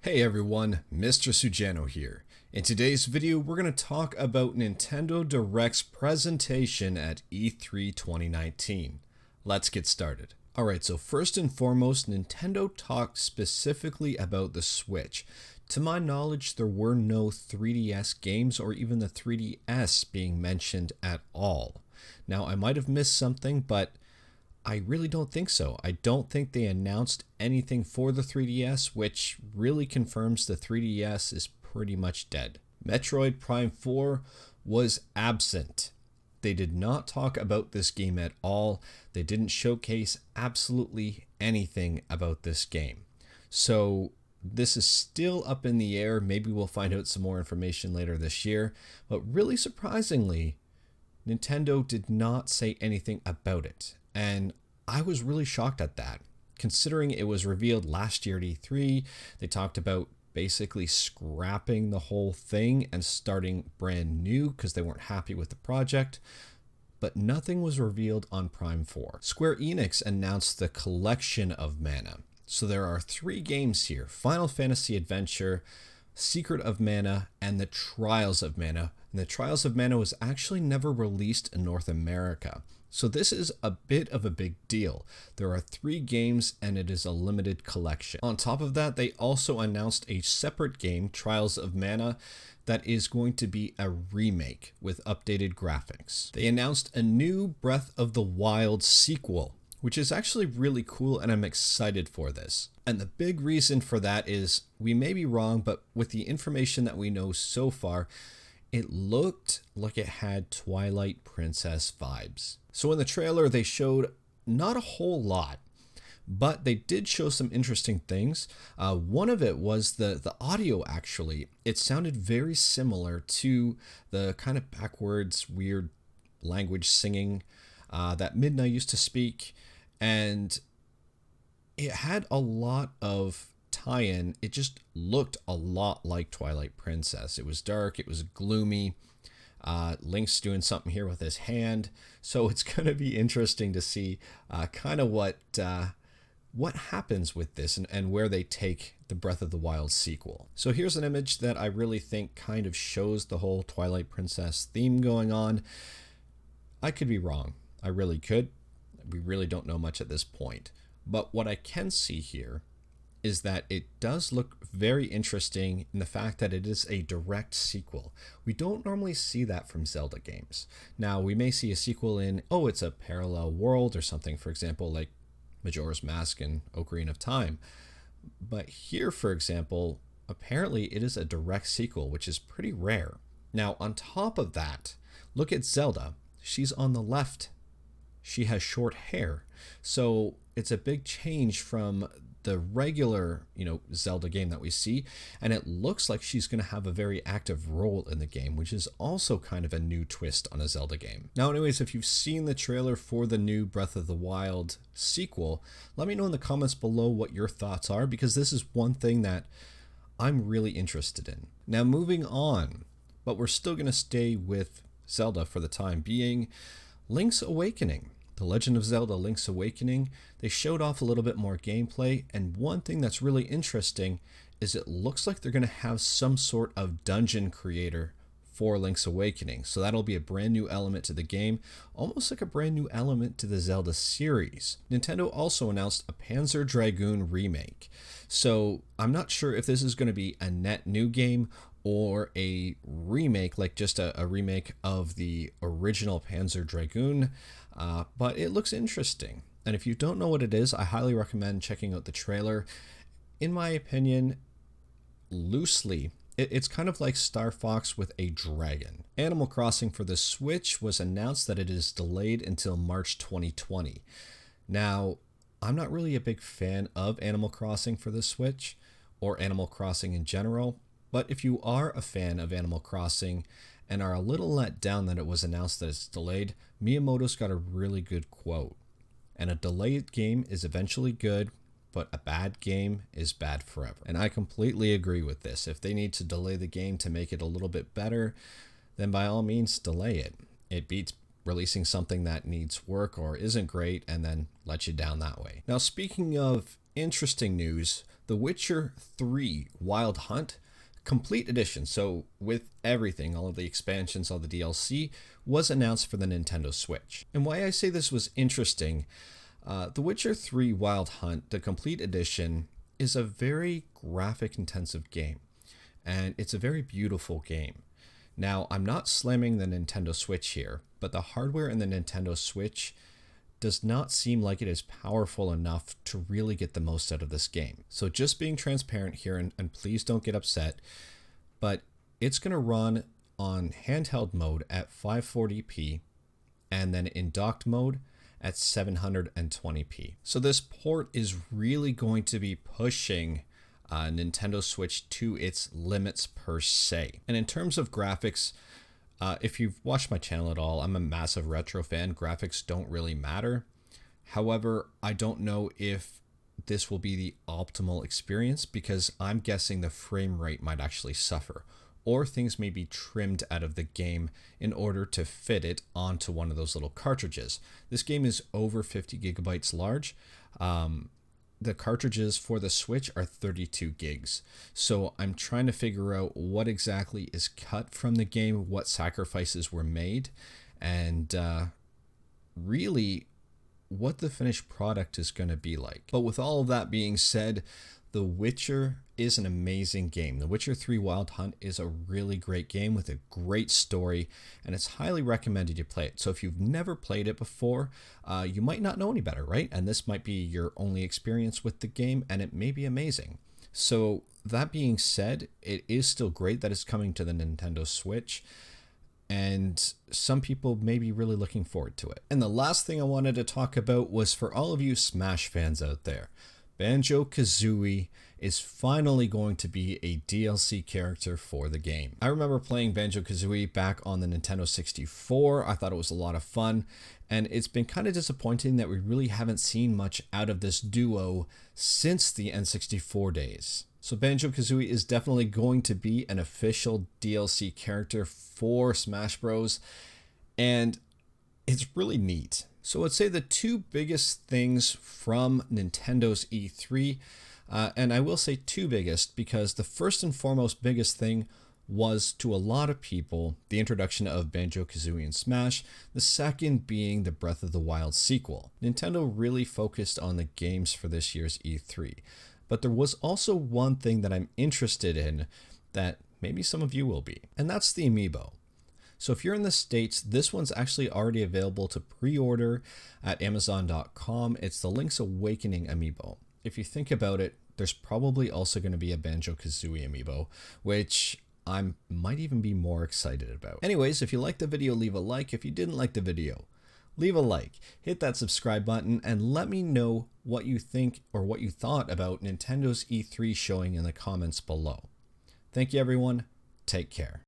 Hey everyone, Mr. Sujano here. In today's video, we're going to talk about Nintendo Direct's presentation at E3 2019. Let's get started. Alright, so first and foremost, Nintendo talked specifically about the Switch. To my knowledge, there were no 3DS games or even the 3DS being mentioned at all. Now, I might have missed something, but I really don't think so. I don't think they announced anything for the 3DS, which really confirms the 3DS is pretty much dead. Metroid Prime 4 was absent. They did not talk about this game at all. They didn't showcase absolutely anything about this game. So this is still up in the air. Maybe we'll find out some more information later this year. But really surprisingly, Nintendo did not say anything about it. And I was really shocked at that, considering it was revealed last year at E3. They talked about basically scrapping the whole thing and starting brand new because they weren't happy with the project. But nothing was revealed on Prime 4. Square Enix announced the Collection of Mana. So there are 3 games here: Final Fantasy Adventure, Secret of Mana, and the Trials of Mana. And the Trials of Mana was actually never released in North America. So this is a bit of a big deal. There are 3 games and it is a limited collection. On top of that, they also announced a separate game, Trials of Mana, that is going to be a remake with updated graphics. They announced a new Breath of the Wild sequel, which is actually really cool, and I'm excited for this. And the big reason for that is, we may be wrong, but with the information that we know so far, it looked like it had Twilight Princess vibes. So in the trailer, they showed not a whole lot, but they did show some interesting things. One of it was the audio, actually. It sounded very similar to the kind of backwards, weird language singing that Midna used to speak. And it had a lot of tie-in. It just looked a lot like Twilight Princess. It was dark, it was gloomy. Link's doing something here with his hand, so it's going to be interesting to see kind of what happens with this and where they take the Breath of the Wild sequel. So here's an image that I really think kind of shows the whole Twilight Princess theme going on. I could be wrong. I really could. We really don't know much at this point. But what I can see here is that it does look very interesting in the fact that it is a direct sequel. We don't normally see that from Zelda games. Now, we may see a sequel in, it's a parallel world or something, for example, like Majora's Mask and Ocarina of Time. But here, for example, apparently it is a direct sequel, which is pretty rare. Now, on top of that, look at Zelda. She's on the left. She has short hair. So it's a big change from the regular, Zelda game that we see, and it looks like she's going to have a very active role in the game, which is also kind of a new twist on a Zelda game. Now, anyways, if you've seen the trailer for the new Breath of the Wild sequel, let me know in the comments below what your thoughts are, because this is one thing that I'm really interested in. Now, moving on, but we're still going to stay with Zelda for the time being, Link's Awakening. The Legend of Zelda Link's Awakening, they showed off a little bit more gameplay, and one thing that's really interesting is it looks like they're going to have some sort of dungeon creator for Link's Awakening. So that'll be a brand new element to the game, almost like a brand new element to the Zelda series. Nintendo also announced a Panzer Dragoon remake. So I'm not sure if this is going to be a net new game or a remake, like just a remake of the original Panzer Dragoon. But it looks interesting. And if you don't know what it is, I highly recommend checking out the trailer. In my opinion, loosely, it's kind of like Star Fox with a dragon. Animal Crossing for the Switch was announced that it is delayed until March 2020. Now, I'm not really a big fan of Animal Crossing for the Switch, or Animal Crossing in general. But if you are a fan of Animal Crossing and are a little let down that it was announced that it's delayed, Miyamoto's got a really good quote. And a delayed game is eventually good, but a bad game is bad forever. And I completely agree with this. If they need to delay the game to make it a little bit better, then by all means delay it. It beats releasing something that needs work or isn't great and then let you down that way. Now, speaking of interesting news, The Witcher 3 Wild Hunt Complete Edition, so with everything, all of the expansions, all the DLC, was announced for the Nintendo Switch. And why I say this was interesting, The Witcher 3 Wild Hunt, the Complete Edition, is a very graphic intensive game, and it's a very beautiful game. Now, I'm not slamming the Nintendo Switch here, but the hardware in the Nintendo Switch does not seem like it is powerful enough to really get the most out of this game. So just being transparent here, and please don't get upset, but it's going to run on handheld mode at 540p and then in docked mode at 720p. So this port is really going to be pushing Nintendo Switch to its limits per se. And in terms of graphics, if you've watched my channel at all, I'm a massive retro fan. Graphics don't really matter. However, I don't know if this will be the optimal experience because I'm guessing the frame rate might actually suffer, or things may be trimmed out of the game in order to fit it onto one of those little cartridges. This game is over 50 gigabytes large. The cartridges for the Switch are 32 gigs. So I'm trying to figure out what exactly is cut from the game, what sacrifices were made, and really what the finished product is going to be like. But with all of that being said, The Witcher is an amazing game. The Witcher 3 Wild Hunt is a really great game with a great story, and it's highly recommended you play it. So if you've never played it before, you might not know any better, right? And this might be your only experience with the game, and it may be amazing. So that being said, it is still great that it's coming to the Nintendo Switch, and some people may be really looking forward to it. And the last thing I wanted to talk about was for all of you Smash fans out there. Banjo-Kazooie is finally going to be a DLC character for the game. I remember playing Banjo-Kazooie back on the Nintendo 64. I thought it was a lot of fun, and it's been kind of disappointing that we really haven't seen much out of this duo since the N64 days. So Banjo-Kazooie is definitely going to be an official DLC character for Smash Bros. And it's really neat. So I'd say the two biggest things from Nintendo's E3, and I will say two biggest because the first and foremost biggest thing was, to a lot of people, the introduction of Banjo-Kazooie in Smash, the second being the Breath of the Wild sequel. Nintendo really focused on the games for this year's E3, but there was also one thing that I'm interested in that maybe some of you will be, and that's the Amiibo. So if you're in the States, this one's actually already available to pre-order at Amazon.com. It's the Link's Awakening Amiibo. If you think about it, there's probably also going to be a Banjo-Kazooie Amiibo, which I might even be more excited about. Anyways, if you liked the video, leave a like. If you didn't like the video, leave a like. Hit that subscribe button and let me know what you think or what you thought about Nintendo's E3 showing in the comments below. Thank you, everyone. Take care.